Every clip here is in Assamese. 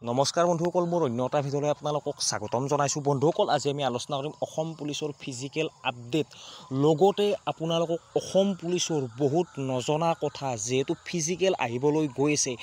নমস্কাৰ বন্ধুসকল, মোৰ অন্য এটা ভিডিঅ'লৈ আপোনালোকক স্বাগতম জনাইছোঁ। বন্ধুসকল, আজি আমি আলোচনা কৰিম অসম পুলিচৰ ফিজিকেল আপডেট। লগতে আপোনালোকক অসম পুলিচৰ বহুত নজনা কথা, যিহেতু ফিজিকেল আহিবলৈ গৈ আছে,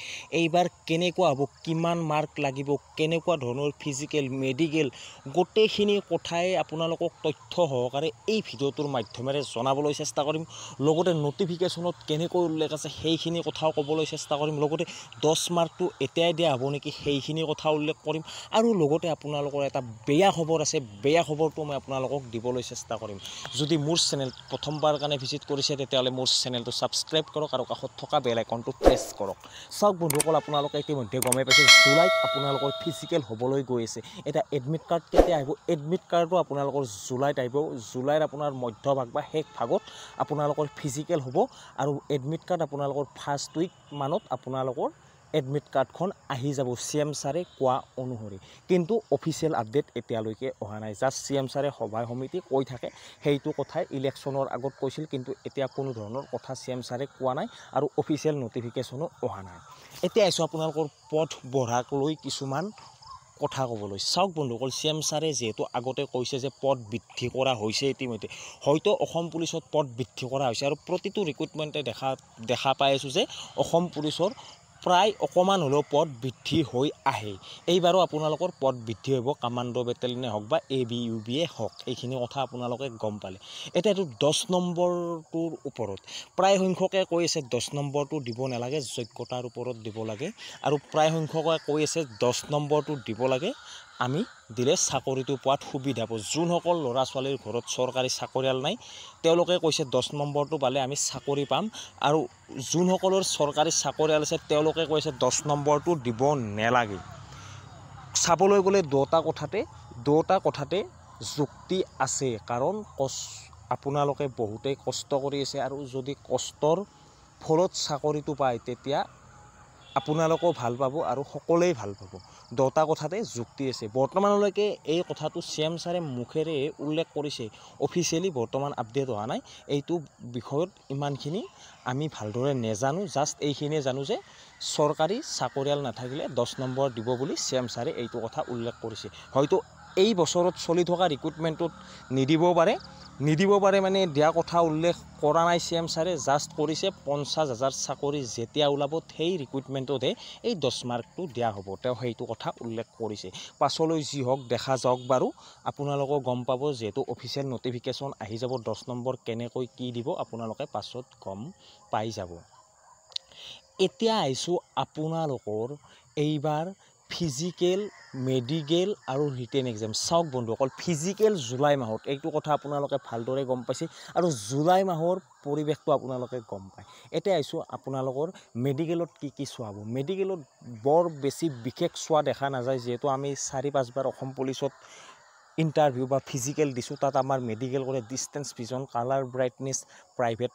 এইবাৰ কেনেকুৱা হ'ব, কিমান মাৰ্ক লাগিব, কেনেকুৱা ধৰণৰ ফিজিকেল মেডিকেল, গোটেইখিনি কথাই আপোনালোকক তথ্য সহকাৰে এই ভিডিঅ'টোৰ মাধ্যমেৰে জনাবলৈ চেষ্টা কৰিম। লগতে নটিফিকেশ্যনত কেনেকৈ উল্লেখ আছে সেইখিনি কথাও ক'বলৈ চেষ্টা কৰিম। লগতে 10 মাৰ্কটো এতিয়াই দিয়া হ'ব নেকি সেইখিনি কথা উল্লেখ কৰিম। আৰু লগতে আপোনালোকৰ এটা বেয়া খবৰ আছে, বেয়া খবৰটো মই আপোনালোকক দিবলৈ চেষ্টা কৰিম। যদি মোৰ চেনেল প্ৰথমবাৰ কাৰণে ভিজিট কৰিছে তেতিয়াহ'লে মোৰ চেনেলটো ছাবস্ক্ৰাইব কৰক আৰু কাষত থকা বেল আইকনটো প্ৰেছ কৰক। চাওক বন্ধুসকল, আপোনালোকে ইতিমধ্যে গমেই পাইছে জুলাইত আপোনালোকৰ ফিজিকেল হ'বলৈ গৈ আছে। এটা এডমিট কাৰ্ড কেতিয়া আহিব? এডমিট কাৰ্ডো আপোনালোকৰ জুলাইত আহিব। জুলাইৰ আপোনাৰ মধ্যভাগ বা শেষ ভাগত আপোনালোকৰ ফিজিকেল হ'ব আৰু এডমিট কাৰ্ড আপোনালোকৰ ফাৰ্ষ্ট উইক মানত আপোনালোকৰ এডমিট কাৰ্ডখন আহি যাব CM ছাৰে কোৱা অনুসৰি। কিন্তু অফিচিয়েল আপডেট এতিয়ালৈকে অহা নাই। জাষ্ট CM ছাৰে সভা সমিতি কৈ থাকে, সেইটো কথাই ইলেকশ্যনৰ আগত কৈছিল, কিন্তু এতিয়া কোনো ধৰণৰ কথা CM ছাৰে কোৱা নাই আৰু অফিচিয়েল নটিফিকেশ্যনো অহা নাই। এতিয়া আহিছোঁ আপোনালোকৰ পথ বঢ়াক লৈ কিছুমান কথা ক'বলৈ। চাওক বন্ধুসকল, CM ছাৰে যিহেতু আগতে কৈছে যে পদ বৃদ্ধি কৰা হৈছে, ইতিমধ্যে হয়তো অসম পুলিচত পদ বৃদ্ধি কৰা হৈছে আৰু প্ৰতিটো ৰিক্ৰুটমেণ্টে দেখা পাই আছোঁ যে অসম পুলিচৰ প্ৰায় অকণমান হ'লেও পদ বৃদ্ধি হৈ আহে। এইবাৰো আপোনালোকৰ পদ বৃদ্ধি হ'ব, কামাণ্ডো বেটেলিয়নে হওক বা ABUBয়ে হওক, এইখিনি কথা আপোনালোকে গম পালে। এতিয়াতো 10 নম্বৰটোৰ ওপৰত প্ৰায় সংখ্যকে কৈ আছে 10 নম্বৰটো দিব নালাগে, যোগ্যতাৰ ওপৰত দিব লাগে। আৰু প্ৰায় সংখ্যকে কৈ আছে 10 নম্বৰটো দিব লাগে, আমি দিলে চাকৰিটো পোৱাত সুবিধা হ'ব। যোনসকল ল'ৰা ছোৱালীৰ ঘৰত চৰকাৰী চাকৰিয়াল নাই তেওঁলোকে কৈছে 10 নম্বৰটো পালে আমি চাকৰি পাম, আৰু যোনসকলৰ চৰকাৰী চাকৰিয়াল আছে তেওঁলোকে কৈছে 10 নম্বৰটো দিব নালাগে। চাবলৈ গ'লে দুটা কথাতে যুক্তি আছে, কাৰণ আপোনালোকে বহুতেই কষ্ট কৰি আছে আৰু যদি কষ্টৰ ফলত চাকৰিটো পায় তেতিয়া আপোনালোকেও ভাল পাব আৰু সকলোৱেই ভাল পাব। দুটা কথাতে যুক্তি আছে। বৰ্তমানলৈকে এই কথাটো CM ছাৰে মুখেৰে উল্লেখ কৰিছে, অফিচিয়েলি বৰ্তমান আপডেট হোৱা নাই। এইটো বিষয়ত ইমানখিনি আমি ভালদৰে নেজানো, জাষ্ট এইখিনিয়ে জানো যে চৰকাৰী চাকৰিয়াল নাথাকিলে 10 নম্বৰ দিব বুলি CM ছাৰে এইটো কথা উল্লেখ কৰিছে। হয়তো এই বছৰত চলি থকা ৰিক্ৰুটমেণ্টত নিদিব পাৰে মানে দিয়া কথা উল্লেখ কৰা নাই CM ছাৰে, জাষ্ট কৰিছে 50,000 চাকৰি যেতিয়া ওলাব সেই ৰিক্ৰুটমেণ্টতহে এই 10 মাৰ্কটো দিয়া হ'ব। তেওঁ সেইটো কথা উল্লেখ কৰিছে। পাছলৈ যি হওক দেখা যাওক বাৰু, আপোনালোকেও গম পাব, যিহেতু অফিচিয়েল নটিফিকেশ্যন আহি যাব 10 নম্বৰ কেনেকৈ কি দিব আপোনালোকে পাছত গম পাই যাব। এতিয়া আহিছোঁ আপোনালোকৰ এইবাৰ ফিজিকেল, মেডিকেল আৰু ৰিটেন এক্সাম। চাওক বন্ধুসকল, ফিজিকেল জুলাই মাহত, এইটো কথা আপোনালোকে ভালদৰে গম পাইছে আৰু জুলাই মাহৰ পৰিৱেশটো আপোনালোকে গম পায়। এতিয়া আহিছোঁ আপোনালোকৰ মেডিকেলত কি চোৱা হ'ব। মেডিকেলত বৰ বেছি বিশেষ চোৱা দেখা নাযায়, যিহেতু আমি 4-5 বাৰ অসম পুলিচত ইণ্টাৰভিউ বা ফিজিকেল দিছোঁ। তাত আমাৰ মেডিকেল কৰে distance vision, colour brightness, private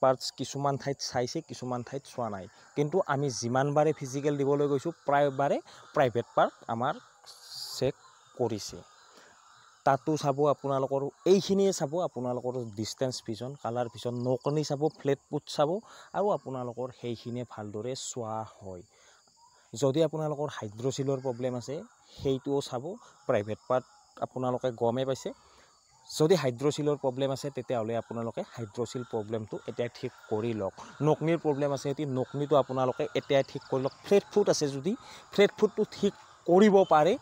parts কিছুমান ঠাইত চাইছে, কিছুমান ঠাইত চোৱা নাই। কিন্তু আমি যিমানবাৰে ফিজিকেল দিবলৈ গৈছোঁ প্ৰায়বাৰে প্ৰাইভেট পাৰ্ট আমাৰ চেক কৰিছে। তাতো চাব আপোনালোকৰ, এইখিনিয়ে চাব আপোনালোকৰ ডিষ্টেঞ্চ ভিজন, কালাৰ ভিজন, নকনি চাব, ফ্লেট ফুট চাব, আৰু আপোনালোকৰ সেইখিনিয়ে ভালদৰে চোৱা হয়। যদি আপোনালোকৰ হাইড্ৰচিলৰ প্ৰব্লেম আছে সেইটোও চাব। প্ৰাইভেট পাৰ্ট আপোনালোকে গমেই পাইছে, যদি হাইড্ৰচিলৰ প্ৰব্লেম আছে তেতিয়াহ'লে আপোনালোকে হাইড্ৰচিল প্ৰব্লেমটো এতিয়াই ঠিক কৰি লওক। নকনিৰ প্ৰব্লেম আছে যদি নকনিটো আপোনালোকে এতিয়াই ঠিক কৰি লওক। ফ্লেট ফুট আছে যদি ফ্লেট ফুটটো ঠিক কৰিব পাৰে।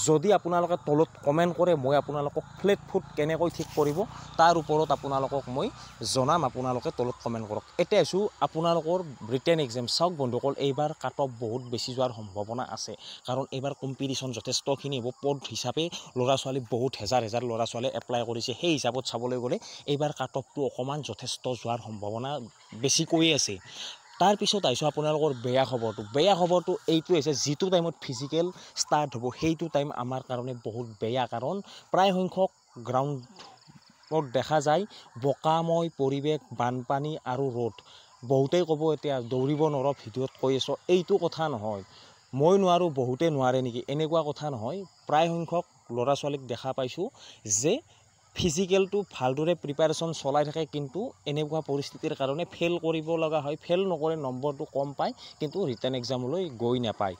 যদি আপোনালোকে তলত কমেণ্ট কৰে, মই আপোনালোকক ফ্লেট ফুট কেনেকৈ ঠিক কৰিব তাৰ ওপৰত আপোনালোকক মই জনাম, আপোনালোকে তলত কমেণ্ট কৰক। এতিয়া আহিছোঁ আপোনালোকৰ ৰিটেন এক্সাম। চাওক বন্ধুসকল, এইবাৰ কাট অফ বহুত বেছি যোৱাৰ সম্ভাৱনা আছে, কাৰণ এইবাৰ কম্পিটিশ্যন যথেষ্টখিনি হ'ব। পদ হিচাপে ল'ৰা ছোৱালী বহুত হেজাৰ ল'ৰা ছোৱালীয়ে এপ্লাই কৰিছে, সেই হিচাপত চাবলৈ গ'লে এইবাৰ কাট অফটো অকণমান যথেষ্ট যোৱাৰ সম্ভাৱনা বেছিকৈয়ে আছে। তাৰপিছত আহিছোঁ আপোনালোকৰ বেয়া খবৰটো। বেয়া খবৰটো এইটো হৈছে, যিটো টাইমত ফিজিকেল ষ্টাৰ্ট হ'ব সেইটো টাইম আমাৰ কাৰণে বহুত বেয়া, কাৰণ প্ৰায় সংখ্যক গ্ৰাউণ্ডত দেখা যায় বোকাময় পৰিৱেশ, বানপানী আৰু ৰ'দ। বহুতেই ক'ব এতিয়া দৌৰিব নোৱাৰো, ভিডিঅ'ত কৈ আছোঁ, এইটো কথা নহয়। মই নোৱাৰোঁ বহুতে নোৱাৰে নেকি, এনেকুৱা কথা নহয়। প্ৰায় সংখ্যক ল'ৰা ছোৱালীক দেখা পাইছোঁ যে ফিজিকেলটো ভালদৰে প্ৰিপাৰেশ্যন চলাই থাকে, কিন্তু এনেকুৱা পৰিস্থিতিৰ কাৰণে ফেইল কৰিব লগা হয়। ফেইল নকৰে, নম্বৰটো কম পায়, কিন্তু ৰিটেন এক্সামলৈ গৈ নাপায়।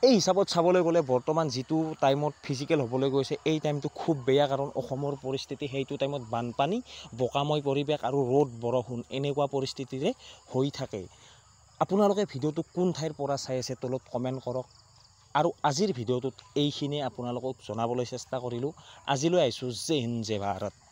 এই হিচাপত চাবলৈ গ'লে বৰ্তমান যিটো টাইমত ফিজিকেল হ'বলৈ গৈছে এই টাইমটো খুব বেয়া, কাৰণ অসমৰ পৰিস্থিতি সেইটো টাইমত বানপানী, বোকাময় পৰিৱেশ আৰু ৰ'দ বৰষুণ এনেকুৱা পৰিস্থিতিৰে হৈ থাকে। আপোনালোকে ভিডিঅ'টো কোন ঠাইৰ পৰা চাই আছে তলত কমেণ্ট কৰক। আৰু আজিৰ ভিডিঅ'টোত এইখিনিয়ে আপোনালোকক জনাবলৈ চেষ্টা কৰিলোঁ। আজিলৈ আহিছোঁ। জয় হিন্দ, জয় ভাৰত।